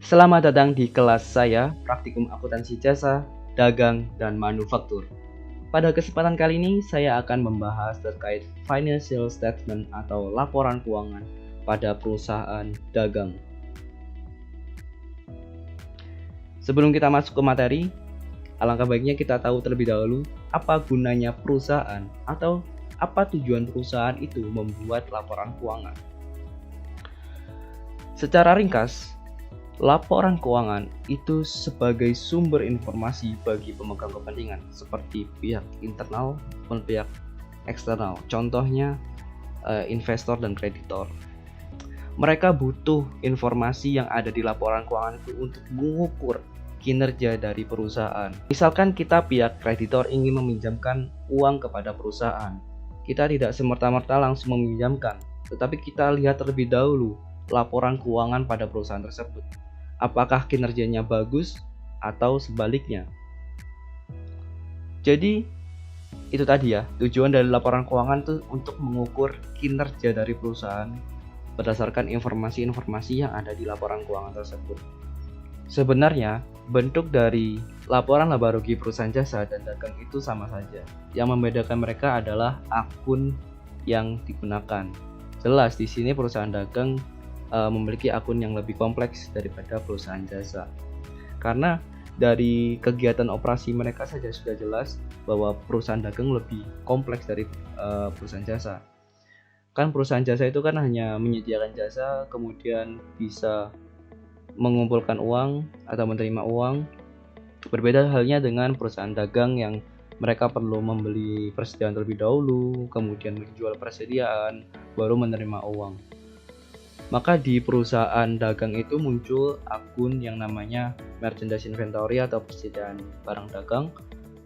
Selamat datang di kelas saya, Praktikum Akuntansi Jasa, Dagang, dan Manufaktur. Pada kesempatan kali ini, saya akan membahas terkait financial statement atau laporan keuangan pada perusahaan dagang. Sebelum kita masuk ke materi, alangkah baiknya kita tahu terlebih dahulu apa gunanya perusahaan atau apa tujuan perusahaan itu membuat laporan keuangan. Secara ringkas, laporan keuangan itu sebagai sumber informasi bagi pemegang kepentingan seperti pihak internal maupun pihak eksternal. Contohnya investor dan kreditor. Mereka butuh informasi yang ada di laporan keuangan itu untuk mengukur kinerja dari perusahaan. Misalkan kita pihak kreditor ingin meminjamkan uang kepada perusahaan. Kita tidak semerta-merta langsung meminjamkan, tetapi kita lihat terlebih dahulu laporan keuangan pada perusahaan tersebut. Apakah kinerjanya bagus atau sebaliknya. Jadi itu tadi ya, tujuan dari laporan keuangan itu untuk mengukur kinerja dari perusahaan berdasarkan informasi-informasi yang ada di laporan keuangan tersebut. Sebenarnya bentuk dari laporan laba rugi perusahaan jasa dan dagang itu sama saja. Yang membedakan mereka adalah akun yang digunakan. Jelas di sini perusahaan dagang memiliki akun yang lebih kompleks daripada perusahaan jasa. Karena dari kegiatan operasi mereka saja sudah jelas bahwa perusahaan dagang lebih kompleks dari perusahaan jasa. Kan perusahaan jasa itu kan hanya menyediakan jasa, kemudian bisa mengumpulkan uang atau menerima uang. Berbeda halnya dengan perusahaan dagang yang mereka perlu membeli persediaan terlebih dahulu, kemudian menjual persediaan, baru menerima uang. Maka di perusahaan dagang itu muncul akun yang namanya merchandise inventory atau persediaan barang dagang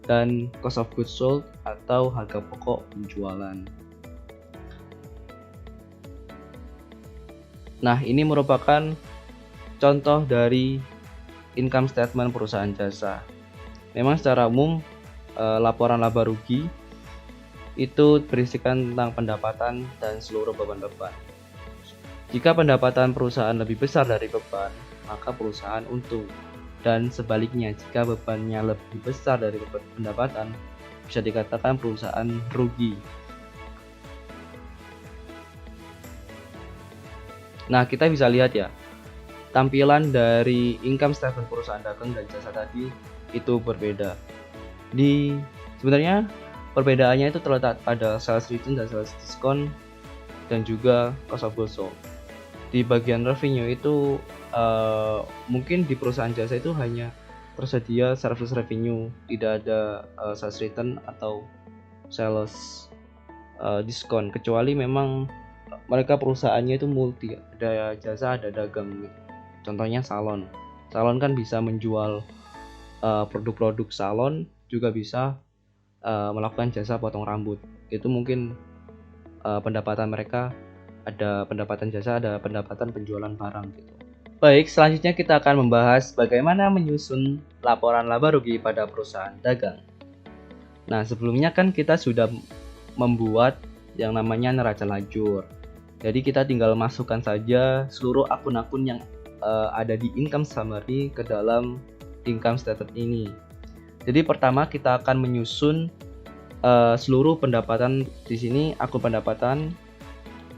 dan cost of goods sold atau harga pokok penjualan. Nah, ini merupakan contoh dari income statement perusahaan jasa. Memang secara umum laporan laba rugi itu berisikan tentang pendapatan dan seluruh beban-beban. Jika pendapatan perusahaan lebih besar dari beban, maka perusahaan untung. Dan sebaliknya, jika bebannya lebih besar dari pendapatan, bisa dikatakan perusahaan rugi. Nah, kita bisa lihat ya, tampilan dari income statement perusahaan dagang dan jasa tadi itu berbeda. Sebenarnya perbedaannya itu terletak pada sales return dan sales discount dan juga cost of goods sold. Di bagian revenue itu mungkin di perusahaan jasa itu hanya tersedia service revenue, tidak ada sales return atau sales discount, kecuali memang mereka perusahaannya itu multi, ada jasa ada dagang. Contohnya salon kan bisa menjual produk-produk salon, juga bisa melakukan jasa potong rambut. Itu mungkin pendapatan mereka, ada pendapatan jasa, ada pendapatan penjualan barang gitu. Baik, selanjutnya kita akan membahas bagaimana menyusun laporan laba rugi pada perusahaan dagang. Nah, sebelumnya kan kita sudah membuat yang namanya neraca lajur. Jadi kita tinggal masukkan saja seluruh akun-akun yang ada di income summary ke dalam income statement ini. Jadi pertama kita akan menyusun seluruh pendapatan di sini, akun pendapatan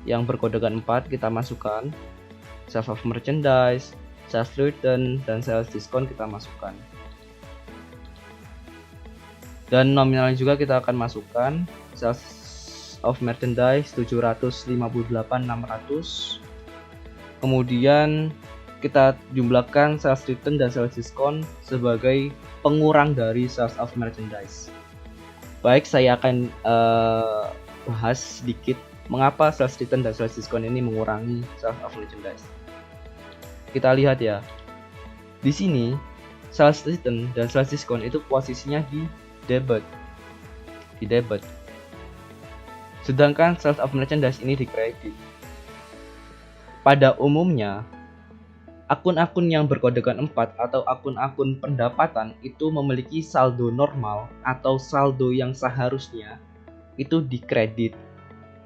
yang berkodekan 4 kita masukkan, sales of merchandise, sales return, dan sales discount kita masukkan. Dan nominalnya juga kita akan masukkan, sales of merchandise 758.600. Kemudian kita jumlahkan sales return dan sales discount sebagai pengurang dari sales of merchandise. Baik, saya akan bahas sedikit mengapa sales return dan sales discount ini mengurangi sales of merchandise. Kita lihat ya, di sini sales return dan sales discount itu posisinya di debit. Sedangkan sales of merchandise ini di kredit. Pada umumnya, akun-akun yang berkodekan 4 atau akun-akun pendapatan itu memiliki saldo normal atau saldo yang seharusnya itu di kredit.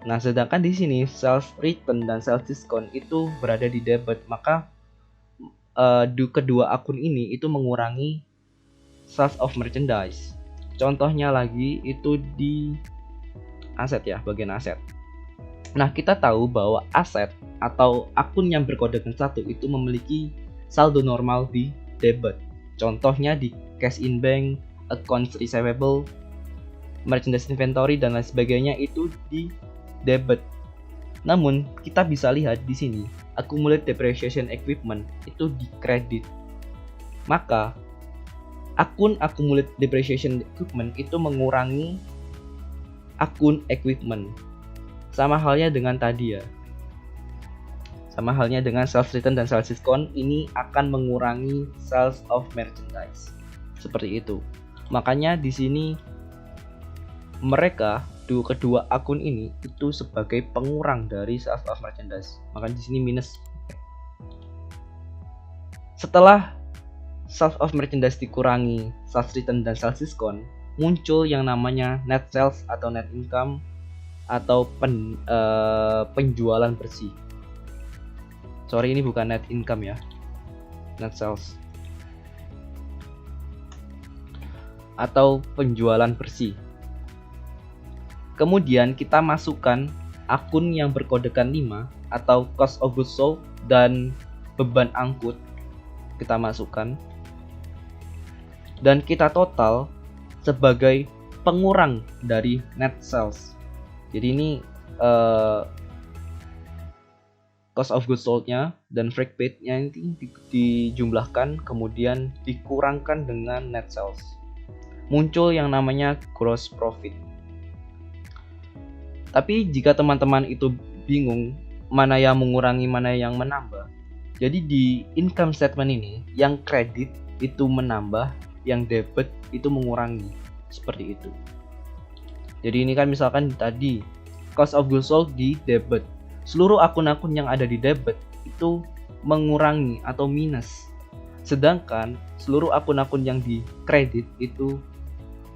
Nah, sedangkan di sini sales return dan sales discount itu berada di debit, maka kedua akun ini itu mengurangi sales of merchandise. Contohnya lagi itu di aset ya, bagian aset. Nah, kita tahu bahwa aset atau akun yang berkodekan 1 itu memiliki saldo normal di debit. Contohnya di cash in bank, accounts receivable, merchandise inventory dan lain sebagainya itu di debit. Namun, kita bisa lihat di sini accumulated depreciation equipment itu di credit. Maka akun accumulated depreciation equipment itu mengurangi akun equipment. Sama halnya dengan tadi ya. Sama halnya dengan sales return dan sales discount, ini akan mengurangi sales of merchandise. Seperti itu. Makanya di sini mereka kedua akun ini itu sebagai pengurang dari sales of merchandise. Makanya di sini minus. Setelah sales of merchandise dikurangi sales return dan sales discount, muncul yang namanya net sales atau net income atau penjualan bersih. Sorry, ini bukan net income ya, net sales atau penjualan bersih. Kemudian kita masukkan akun yang berkodekan 5 atau cost of goods sold dan beban angkut, kita masukkan dan kita total sebagai pengurang dari net sales. Jadi ini cost of goods sold-nya dan freight paid-nya ini dijumlahkan kemudian dikurangkan dengan net sales. Muncul yang namanya gross profit. Tapi jika teman-teman itu bingung mana yang mengurangi mana yang menambah, jadi di income statement ini yang kredit itu menambah, yang debit itu mengurangi. Seperti itu. Jadi ini kan misalkan tadi cost of goods sold di debit, seluruh akun-akun yang ada di debit itu mengurangi atau minus, sedangkan seluruh akun-akun yang di kredit itu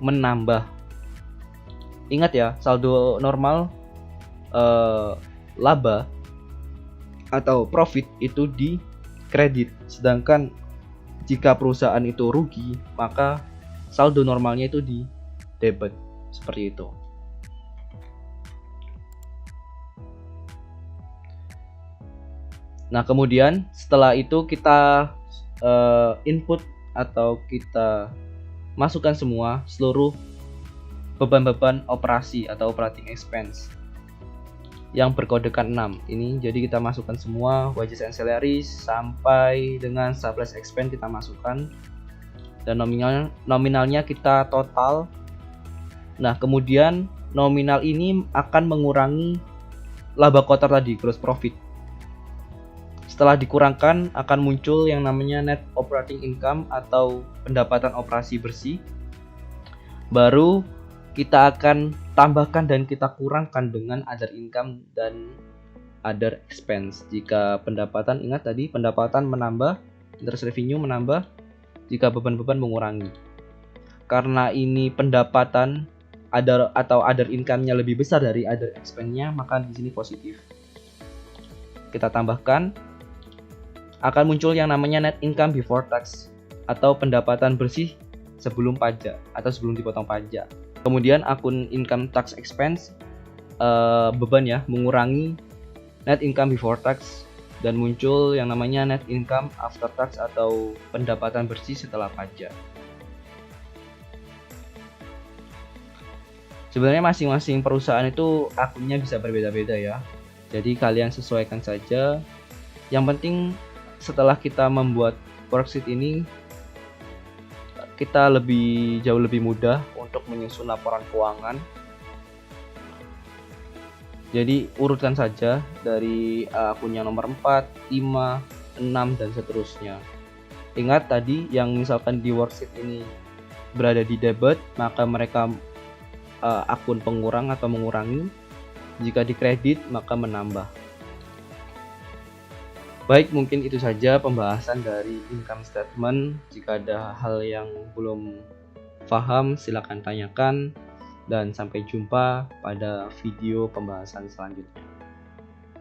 menambah. Ingat ya, saldo normal laba atau profit itu di kredit, sedangkan jika perusahaan itu rugi maka saldo normalnya itu di debit. Seperti itu. Nah, kemudian setelah itu kita input atau kita masukkan semua seluruh beban-beban operasi atau operating expense yang berkodekan 6 ini. Jadi kita masukkan semua wages and salaries sampai dengan supplies expense kita masukkan dan nominalnya kita total. Nah, kemudian nominal ini akan mengurangi laba kotor tadi, gross profit. Setelah dikurangkan akan muncul yang namanya net operating income atau pendapatan operasi bersih. Baru kita akan tambahkan dan kita kurangkan dengan other income dan other expense. Jika pendapatan, ingat tadi pendapatan menambah, interest revenue menambah, jika beban-beban mengurangi. Karena ini pendapatan other income-nya lebih besar dari other expense-nya, maka di sini positif. Kita tambahkan, akan muncul yang namanya net income before tax atau pendapatan bersih sebelum pajak atau sebelum dipotong pajak. Kemudian akun income tax expense beban ya, mengurangi net income before tax dan muncul yang namanya net income after tax atau pendapatan bersih setelah pajak. Sebenarnya masing-masing perusahaan itu akunnya bisa berbeda-beda ya. Jadi kalian sesuaikan saja. Yang penting setelah kita membuat worksheet ini, kita jauh lebih mudah untuk menyusun laporan keuangan. Jadi urutkan saja dari akun yang nomor 4, 5, 6 dan seterusnya. Ingat tadi yang misalkan di worksheet ini berada di debit, maka mereka akun pengurang atau mengurangi. Jika di kredit maka menambah. Baik, mungkin itu saja pembahasan dari income statement. Jika ada hal yang belum paham silakan tanyakan, dan sampai jumpa pada video pembahasan selanjutnya.